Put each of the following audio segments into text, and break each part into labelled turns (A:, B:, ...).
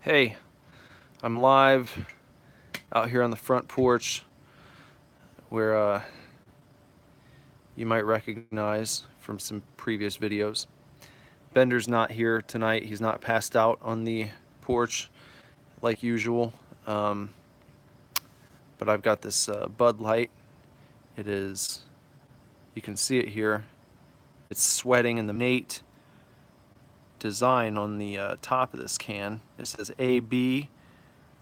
A: Hey, I'm live out here on the front porch where you might recognize from some previous videos. Bender's not here tonight. He's not passed out on the porch like usual. But I've got this Bud Light. It is, you can see it here. It's sweating in the Nate design on the top of this can. It says AB.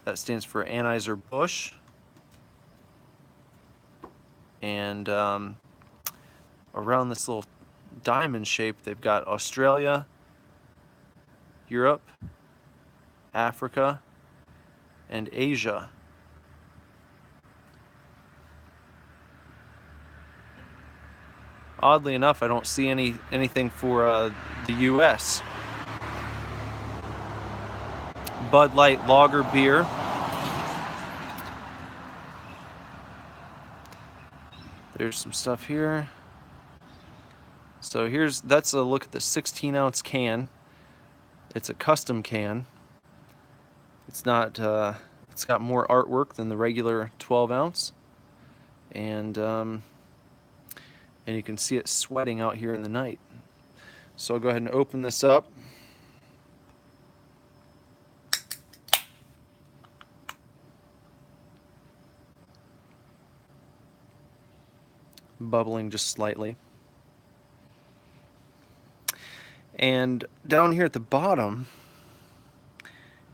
A: That stands for Anheuser-Busch. And around this little diamond shape, they've got Australia, Europe, Africa, and Asia. Oddly enough, I don't see anything for the U.S. Bud Light Lager beer. There's some stuff here. So that's a look at the 16-ounce can. It's a custom can. It's not. It's got more artwork than the regular 12-ounce, and you can see it sweating out here in the night. So I'll go ahead and open this up. Bubbling just slightly. And down here at the bottom,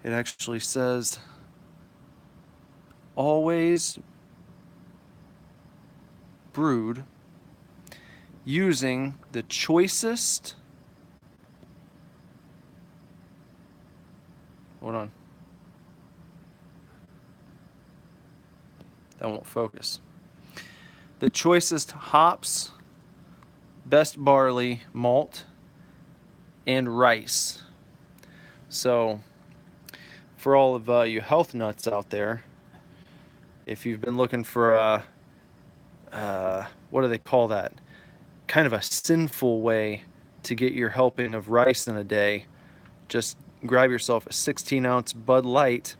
A: it actually says, always brewed using the choicest, hold on, that won't focus, the choicest hops, best barley, malt, and rice. So for all of you health nuts out there, if you've been looking for what do they call that? Kind of a sinful way to get your helping of rice in a day, just grab yourself a 16-ounce Bud Light,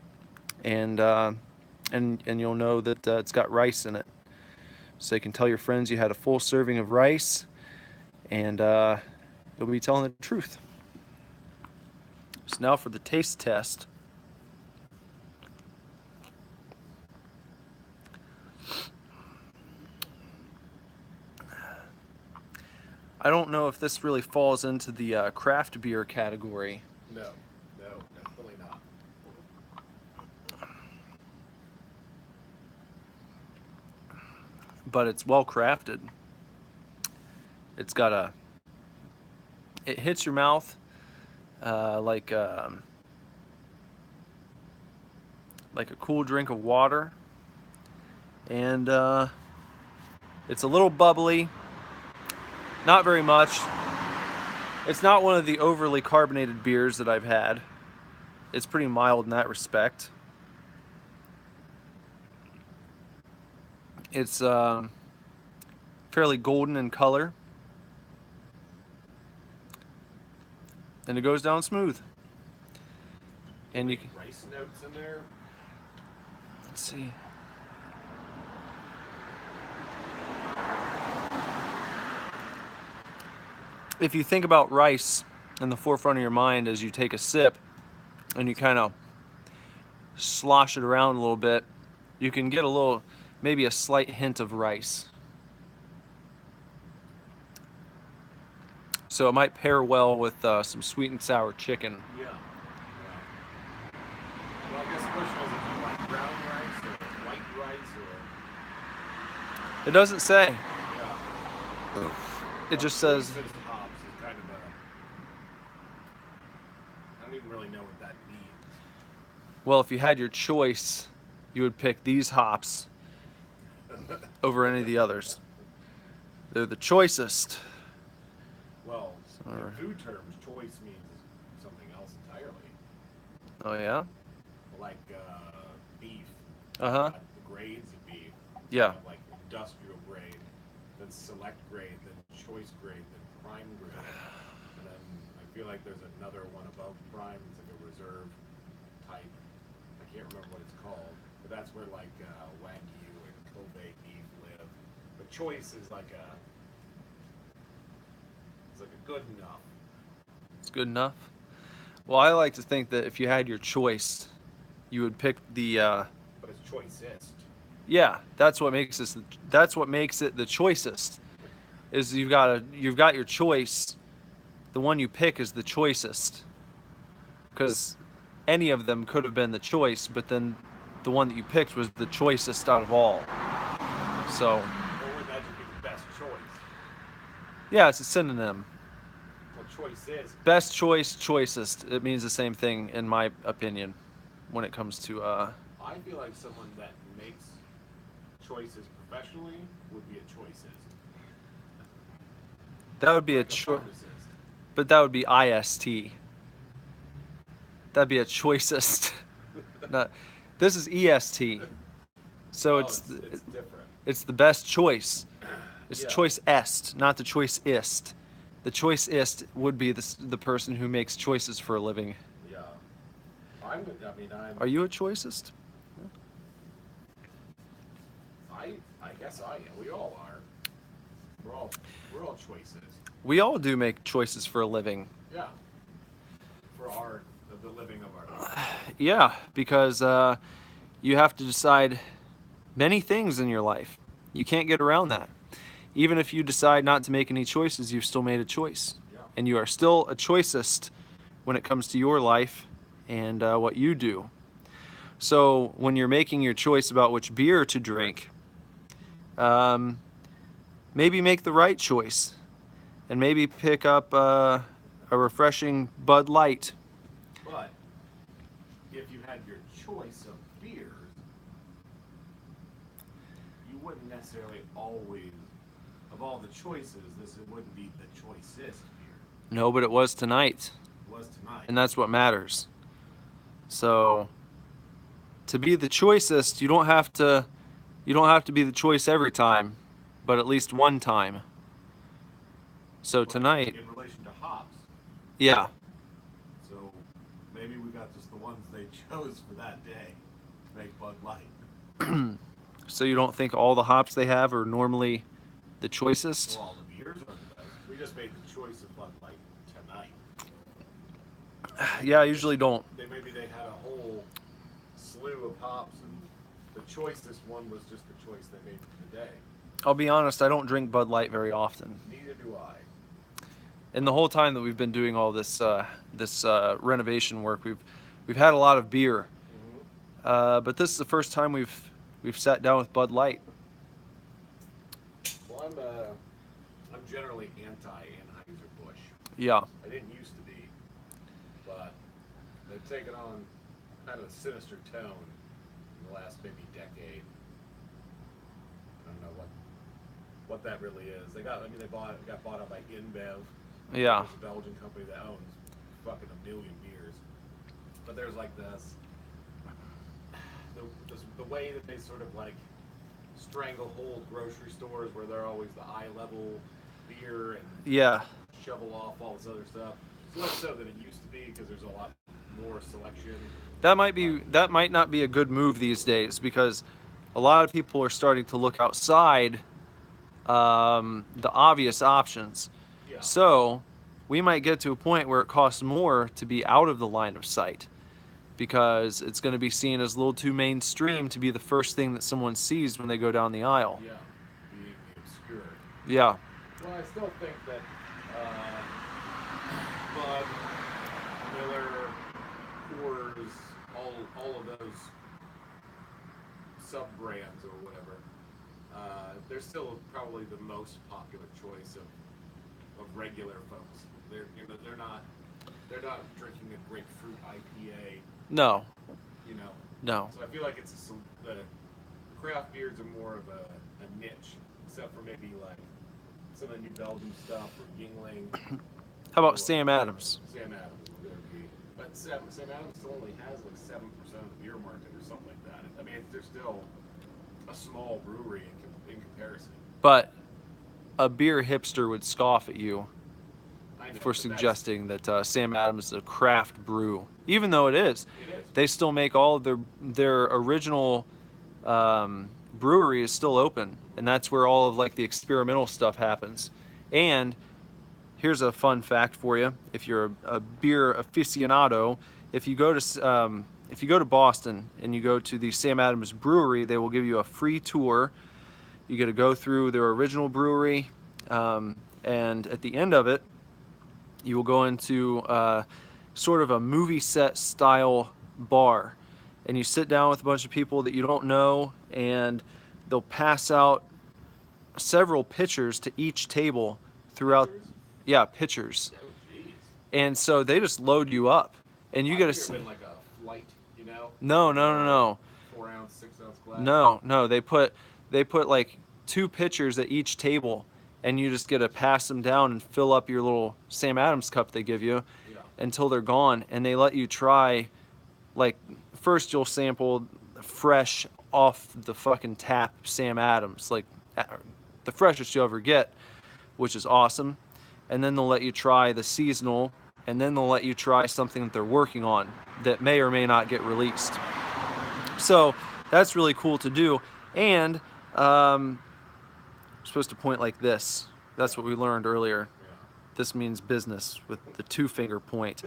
A: and you'll know that it's got rice in it. So you can tell your friends you had a full serving of rice, and you'll be telling the truth. So now for the taste test. I don't know if this really falls into the craft beer category.
B: No, definitely not.
A: But it's well crafted. It's got it hits your mouth like a cool drink of water, and it's a little bubbly. Not very much. It's not one of the overly carbonated beers that I've had. It's pretty mild in that respect. It's fairly golden in color, and it goes down smooth. And you can,
B: Rice notes in there.
A: let's see. If you think about rice in the forefront of your mind as you take a sip and you kind of slosh it around a little bit, you can get maybe a slight hint of rice. So it might pair well with some sweet and sour chicken.
B: Yeah. Well, I guess the question is if you like brown rice or white rice or.
A: It doesn't say.
B: Yeah.
A: It just says.
B: Choicest hops is kind of a. I don't even really know what that means.
A: Well, if you had your choice, you would pick these hops over any of the others. They're the choicest.
B: Well, in food terms, choice means something else entirely.
A: Oh yeah?
B: Like beef.
A: Uh-huh.
B: The grades of beef.
A: Yeah.
B: Like industrial grade, then select grade, then choice grade, then prime grade. And then I feel like there's another one above prime. It's like a reserve type. that's where like Wagyu and Kobe beef live. But choice is like a good enough.
A: It's good enough. Well, I like to think that if you had your choice, you would pick the.
B: But it's choicest.
A: Yeah, that's what makes this. That's what makes it the choicest. Is you've got your choice. The one you pick is the choicest. Because any of them could have been the choice, but then the one that you picked was the choicest out of all. So.
B: Or would that just be the best choice?
A: Yeah, it's a synonym.
B: Well, choice is.
A: Best choice, choicest. It means the same thing in my opinion, when it comes to.
B: I feel like someone that makes choices professionally would be a choicist.
A: That would be
B: Like
A: a choice,
B: pharmacist.
A: but that would be ist. That'd be a choicest. Not, this is est. So
B: Oh,
A: it's
B: different.
A: it's the best choice. It's
B: Yeah.
A: choice est, not the choiceist. The choiceist would be the person who makes choices for a living.
B: Yeah. I'm.
A: Are you a choicist?
B: I guess I am. We all are. We're all choices.
A: We all do make choices for a living.
B: Yeah. For the living of our lives.
A: Yeah, because you have to decide many things in your life. You can't get around that. Even if you decide not to make any choices, you've still made a choice.
B: Yeah.
A: And you are still a choicist when it comes to your life and what you do. So when you're making your choice about which beer to drink, maybe make the right choice. And maybe pick up a refreshing Bud Light.
B: But if you had your choice of beers, you wouldn't necessarily always, of all the choices, this wouldn't be the choicest beer.
A: No, but it was tonight.
B: It was tonight.
A: And that's what matters. So to be the choicest, you don't have to be the choice every time, but at least one time. So tonight,
B: in relation to hops,
A: yeah,
B: so maybe we got just the ones they chose for that day to make Bud Light.
A: so you don't think all the hops they have are normally the choicest?
B: So all the beers are the best. We just made the choice of Bud Light tonight.
A: Yeah, I usually don't.
B: Maybe they had a whole slew of hops, and the choicest one was just the choice they made for the day.
A: I'll be honest, I don't drink Bud Light very often.
B: Neither do I.
A: And the whole time that we've been doing all this renovation work, we've had a lot of beer, but this is the first time we've sat down with Bud Light.
B: Well, I'm generally anti-Anheuser-Busch.
A: Yeah.
B: I didn't used to be, but they've taken on kind of a sinister tone in the last maybe decade. I don't know what that really is. They got bought out by InBev.
A: Yeah.
B: It's a Belgian company that owns fucking a million beers. But there's like this the way that they sort of like stranglehold grocery stores where they're always the eye level beer and
A: Yeah.
B: shovel off all this other stuff. It's less so than it used to be because there's a lot more selection.
A: That might not be a good move these days because a lot of people are starting to look outside the obvious options.
B: Yeah.
A: So we might get to a point where it costs more to be out of the line of sight because it's going to be seen as a little too mainstream to be the first thing that someone sees when they go down the aisle.
B: Yeah, being obscure.
A: Yeah.
B: Well, I still think that Bud, Miller, Coors, all of those sub-brands or whatever, they're still probably the most popular choice of regular folks. They're not drinking a grapefruit IPA.
A: No.
B: You know.
A: No.
B: So I feel like the craft beers are more of a niche, except for maybe like some of the New Belgium stuff or Yingling.
A: How about Sam Adams?
B: Sam Adams would be, but Sam Adams still only has like 7% of the beer market or something like that. I mean, they're still a small brewery in comparison.
A: But a beer hipster would scoff at you
B: I know,
A: for
B: but
A: suggesting that Sam Adams is a craft brew, even though it is.
B: It is.
A: They still make all of their original brewery is still open, and that's where all of like the experimental stuff happens. And here's a fun fact for you: if you're a beer aficionado, if you go to Boston and you go to the Sam Adams Brewery, they will give you a free tour. You get to go through their original brewery, and at the end of it, you will go into sort of a movie set style bar, and you sit down with a bunch of people that you don't know, and they'll pass out several pitchers to each table throughout.
B: Pictures?
A: Yeah, pitchers.
B: Oh, jeez.
A: And so they just load you up, and you
B: I've
A: get
B: never
A: to.
B: been like a flight, you know?
A: No, no, no, no.
B: 4-ounce, 6-ounce glass.
A: No, no, they put like two pitchers at each table, and you just get to pass them down and fill up your little Sam Adams cup they give you
B: Yeah.
A: until they're gone, and they let you try, like, first you'll sample fresh off the fucking tap Sam Adams, like the freshest you'll ever get, which is awesome. And then they'll let you try the seasonal, and then they'll let you try something that they're working on that may or may not get released. So that's really cool to do. And I'm supposed to point like this. That's what we learned earlier.
B: Yeah.
A: This means business with the 2-finger point.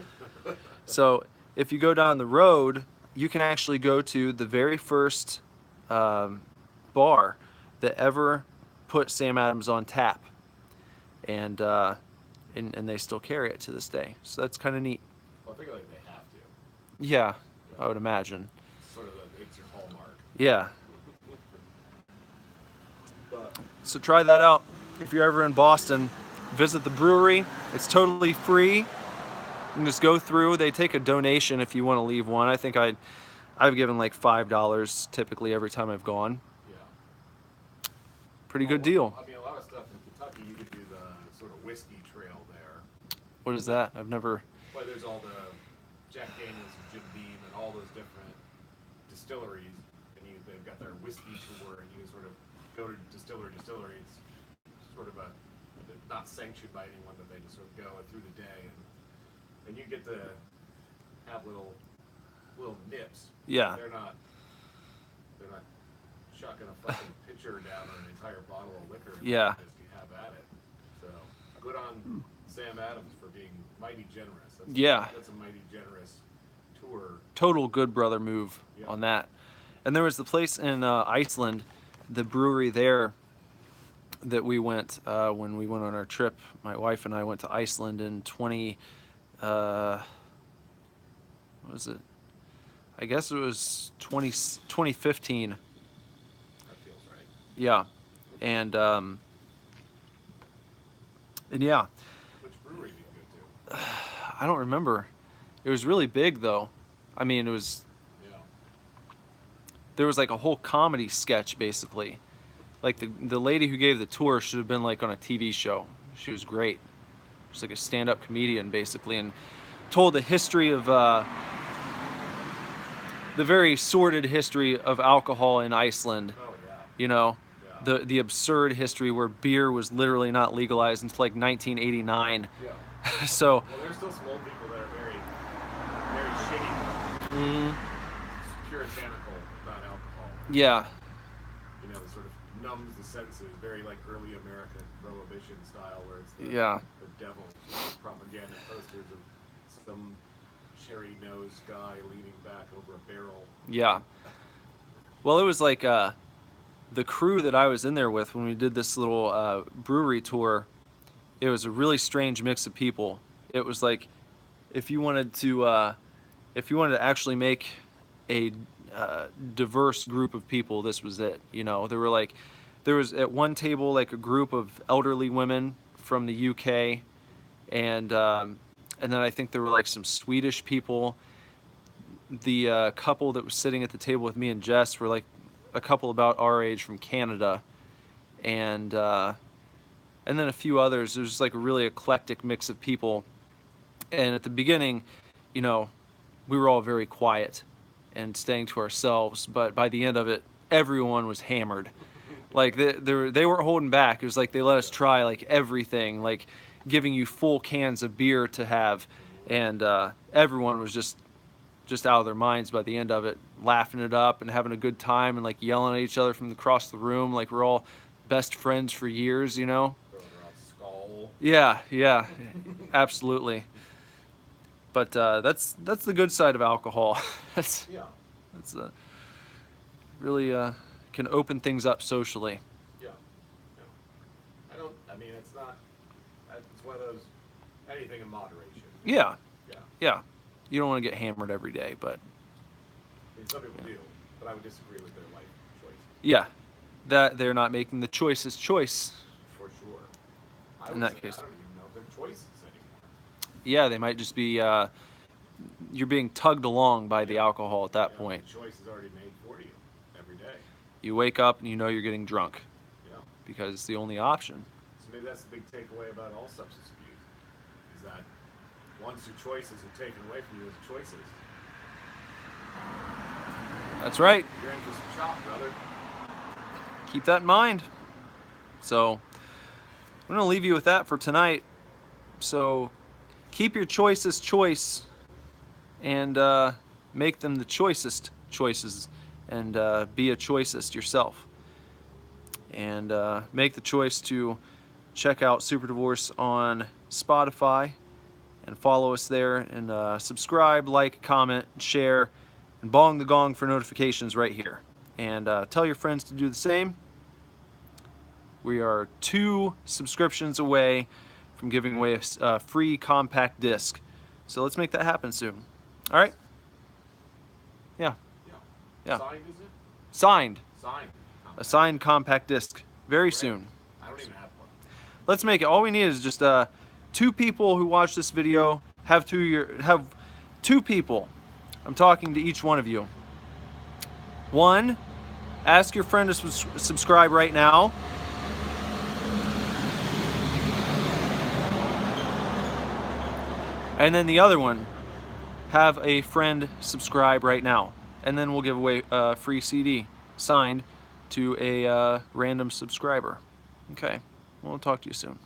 A: So if you go down the road, you can actually go to the very first bar that ever put Sam Adams on tap, and they still carry it to this day. So that's kind of neat.
B: Well, I think like they have to.
A: Yeah, I would imagine.
B: Sort of it's your hallmark.
A: Yeah.
B: But
A: So try that out. If you're ever in Boston, visit the brewery. It's totally free. You can just go through. They take a donation if you want to leave one. I think I've given like $5 typically every time I've gone.
B: yeah.
A: Pretty good deal.
B: I mean, a lot of stuff in Kentucky, you could do the sort of whiskey trail there.
A: What is that? I've never.
B: Well, there's all the Jack Daniels and Jim Beam and all those different distilleries, and they've got their whiskey tour, and you can sort of go to distillery. It's sort of not sanctioned by anyone, but they just sort of go through the day, and you get to have little nips.
A: Yeah.
B: They're not chucking a fucking pitcher down on an entire bottle of liquor.
A: Yeah.
B: As you have at it. So good on Sam Adams for being mighty generous. That's a mighty generous tour.
A: Total good brother move
B: Yeah.
A: on that. And there was the place in Iceland, the brewery there that we went when we went on our trip. My wife and I went to Iceland in what was it? I guess it was 2015.
B: That feels right.
A: Yeah. And yeah,
B: Which brewery did you go to?
A: I don't remember. It was really big though. I mean, it was.
B: Yeah.
A: There was like a whole comedy sketch basically. Like the lady who gave the tour should have been like on a TV show. She was great. She's like a stand-up comedian basically, and told the history of the very sordid history of alcohol in Iceland.
B: Oh yeah.
A: You know,
B: Yeah.
A: the absurd history where beer was literally not legalized until like 1989.
B: Yeah.
A: So
B: Well, there's still some old people that are very, very shitty,
A: mm,
B: puritanical about alcohol.
A: yeah,
B: You know, it sort of numbs the senses, very like early American prohibition style, where it's the devil propaganda posters of some cherry-nosed guy leaning back over a barrel.
A: yeah. Well, it was like the crew that I was in there with when we did this little brewery tour. It was a really strange mix of people. It was like if you wanted to actually make a diverse group of people, this was it. You know, there was at one table like a group of elderly women from the UK, and then I think there were like some Swedish people. The couple that was sitting at the table with me and Jess were like a couple about our age from Canada, and then a few others. It was just like a really eclectic mix of people. And at the beginning, you know, we were all very quiet and staying to ourselves. But by the end of it, everyone was hammered. Like they weren't holding back. It was like they let us try like everything, like giving you full cans of beer to have, and everyone was just just out of their minds by the end of it, laughing it up and having a good time and like yelling at each other from across the room like we're all best friends for years, you know?
B: Throwing around skull.
A: Yeah, absolutely. But that's the good side of alcohol. that's
B: Yeah.
A: that's really can open things up socially.
B: Yeah. Yeah. I mean, it's not. It's one of those. Anything in moderation.
A: Yeah,
B: Yeah.
A: yeah. You don't want to get hammered every day, but
B: I mean, some people do, but I would disagree with their life choices.
A: yeah, that they're not making the choicest choice.
B: For sure. I
A: In
B: would
A: that
B: say,
A: case.
B: I don't even know if they're choices anymore.
A: Yeah, they might just be you're being tugged along by the alcohol at that point.
B: The choice is already made for you every day.
A: You wake up and you know you're getting drunk
B: Yeah.
A: because it's the only option.
B: So maybe that's the big takeaway about all substance abuse, is that once your choices are taken away from you as choices,
A: That's right.
B: you're in for some chop, brother.
A: Keep that in mind. So I'm going to leave you with that for tonight. So keep your choices choice and make them the choicest choices, and be a choicist yourself. And make the choice to check out Super Divorce on Spotify and follow us there, and subscribe, like, comment, share, and bong the gong for notifications right here. And tell your friends to do the same. We are 2 subscriptions away from giving away a free compact disc. So let's make that happen soon. All right? Yeah. Yeah.
B: Signed, is it?
A: Signed.
B: Signed.
A: A signed compact disc very soon.
B: I don't even have one.
A: Let's make it. All we need is just 2 people who watch this video have 2 people. I'm talking to each one of you. 1, ask your friend to subscribe right now. And then the other one, have a friend subscribe right now. And then we'll give away a free CD signed to a random subscriber. Okay, we'll talk to you soon.